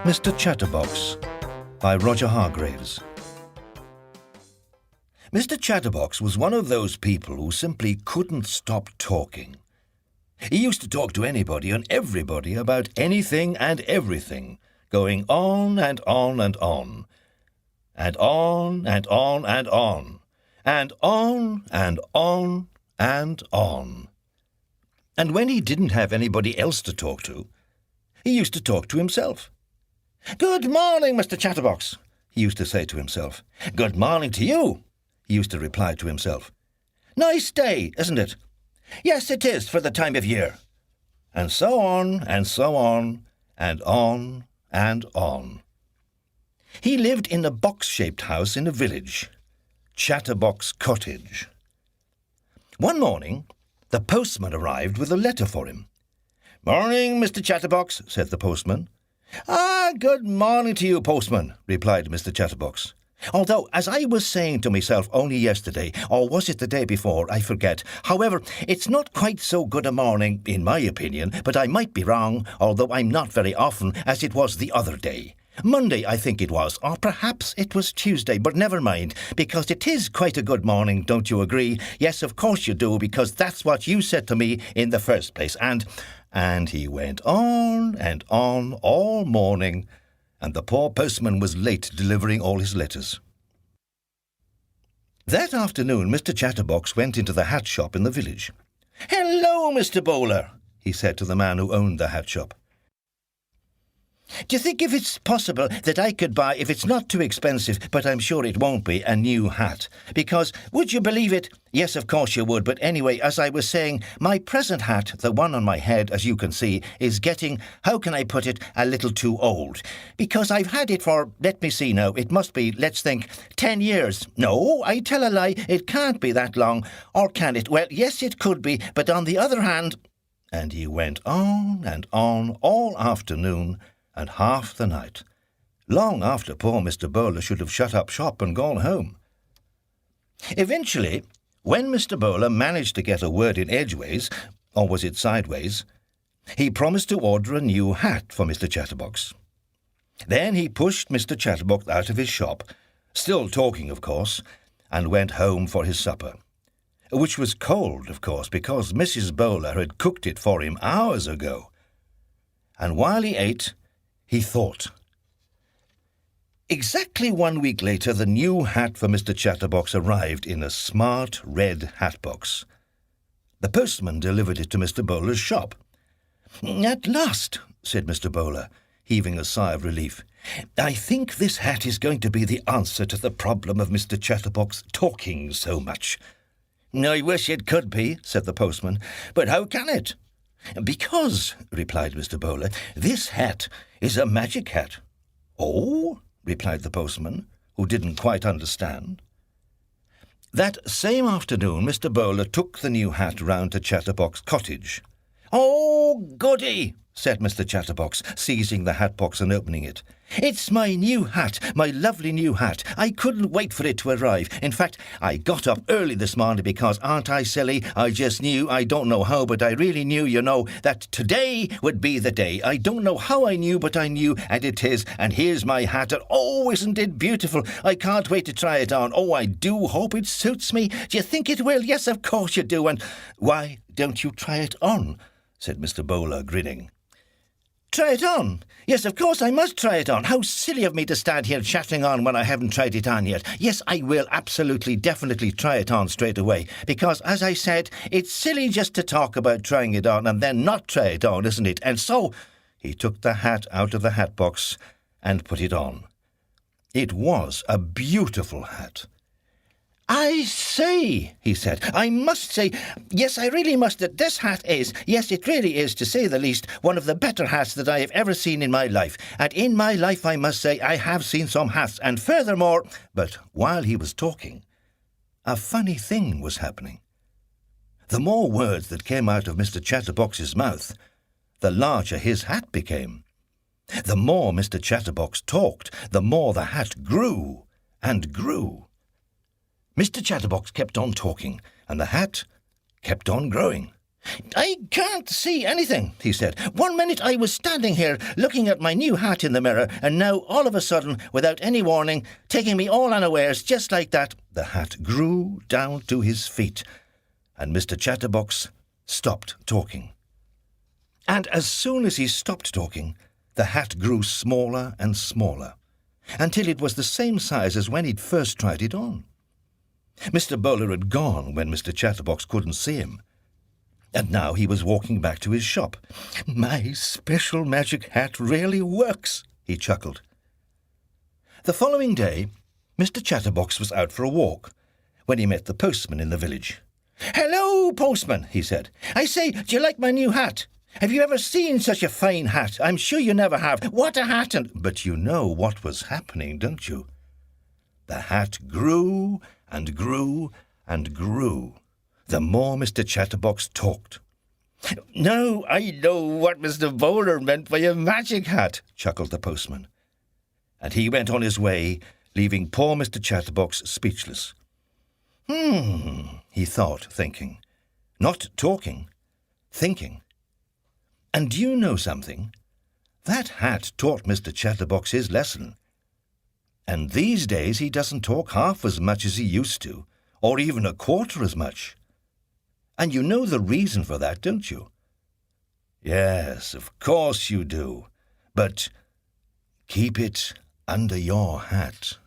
Mr. Chatterbox by Roger Hargreaves. Mr. Chatterbox was one of those people who simply couldn't stop talking. He used to talk to anybody and everybody about anything and everything, going on and on and on, and on and on and on, and on and on and on. And when he didn't have anybody else to talk to, he used to talk to himself. "Good morning, Mr. Chatterbox," he used to say to himself. "Good morning to you," he used to reply to himself. "Nice day, isn't it?" "Yes, it is for the time of year." And so on, and so on, and on, and on. He lived in a box-shaped house in a village, Chatterbox Cottage. One morning, the postman arrived with a letter for him. "Morning, Mr. Chatterbox," said the postman. "Good morning to you, postman," replied Mr. Chatterbox. "Although, as I was saying to myself only yesterday, or was it the day before, I forget. However, it's not quite so good a morning, in my opinion, but I might be wrong, although I'm not very often, as it was the other day. Monday, I think it was, or perhaps it was Tuesday, but never mind, because it is quite a good morning, don't you agree? Yes, of course you do, because that's what you said to me in the first place, And he went on and on all morning, and the poor postman was late delivering all his letters. That afternoon, Mr. Chatterbox went into the hat shop in the village. "Hello, Mr. Bowler," he said to the man who owned the hat shop. "Do you think if it's possible that I could buy, if it's not too expensive, but I'm sure it won't be, a new hat? Because, would you believe it? Yes, of course you would, but anyway, as I was saying, my present hat, the one on my head, as you can see, is getting, how can I put it, a little too old. Because I've had it for, let me see now, it must be, let's think, 10 years. No, I tell a lie, it can't be that long. Or can it? Well, yes, it could be, but on the other hand..." And he went on and on all afternoon, and half the night, long after poor Mr. Bowler should have shut up shop and gone home. Eventually, when Mr. Bowler managed to get a word in edgeways, or was it sideways, he promised to order a new hat for Mr. Chatterbox. Then he pushed Mr. Chatterbox out of his shop, still talking, of course, and went home for his supper, which was cold, of course, because Mrs. Bowler had cooked it for him hours ago. And while he ate, he thought. Exactly 1 week later, the new hat for Mr. Chatterbox arrived in a smart red hat box. The postman delivered it to Mr. Bowler's shop. "At last," said Mr. Bowler, heaving a sigh of relief. "I think this hat is going to be the answer to the problem of Mr. Chatterbox talking so much." "I wish it could be," said the postman. "But how can it?" "Because," replied Mr. Bowler, "this hat is a magic hat." "Oh?" replied the postman, who didn't quite understand. That same afternoon, Mr. Bowler took the new hat round to Chatterbox Cottage. "Oh, goody!" said Mr. Chatterbox, seizing the hat box and opening it. "It's my new hat, my lovely new hat. I couldn't wait for it to arrive. In fact, I got up early this morning because, aren't I silly? I just knew, I don't know how, but I really knew, you know, that today would be the day. I don't know how I knew, but I knew, and it is. And here's my hat, and oh, isn't it beautiful? I can't wait to try it on. Oh, I do hope it suits me. Do you think it will? Yes, of course you do. And why don't you try it on?" said Mr. Bowler, grinning. "Try it on? Yes, of course I must try it on. How silly of me to stand here chatting on when I haven't tried it on yet. Yes, I will absolutely, definitely try it on straight away. Because, as I said, it's silly just to talk about trying it on and then not try it on, isn't it? And so," he took the hat out of the hat box and put it on. It was a beautiful hat. "I say," he said, "I must say, yes, I really must, that this hat is, yes, it really is, to say the least, one of the better hats that I have ever seen in my life. And in my life, I must say, I have seen some hats, and furthermore..." But while he was talking, a funny thing was happening. The more words that came out of Mr. Chatterbox's mouth, the larger his hat became. The more Mr. Chatterbox talked, the more the hat grew and grew. Mr. Chatterbox kept on talking, and the hat kept on growing. "I can't see anything," he said. "1 minute I was standing here looking at my new hat in the mirror, and now, all of a sudden, without any warning, taking me all unawares, just like that." The hat grew down to his feet, and Mr. Chatterbox stopped talking. And as soon as he stopped talking, the hat grew smaller and smaller, until it was the same size as when he'd first tried it on. Mr. Bowler had gone when Mr. Chatterbox couldn't see him, and now he was walking back to his shop. "My special magic hat really works," he chuckled. The following day, Mr. Chatterbox was out for a walk when he met the postman in the village. "Hello, postman," he said. "I say, do you like my new hat? Have you ever seen such a fine hat? I'm sure you never have. What a hat!" But you know what was happening, don't you? The hat grew and grew and grew, the more Mr. Chatterbox talked. "Now I know what Mr. Bowler meant by a magic hat," chuckled the postman. And he went on his way, leaving poor Mr. Chatterbox speechless. He thought, thinking. Not talking, thinking. And do you know something? That hat taught Mr. Chatterbox his lesson. And these days he doesn't talk half as much as he used to, or even a quarter as much. And you know the reason for that, don't you? Yes, of course you do. But keep it under your hat.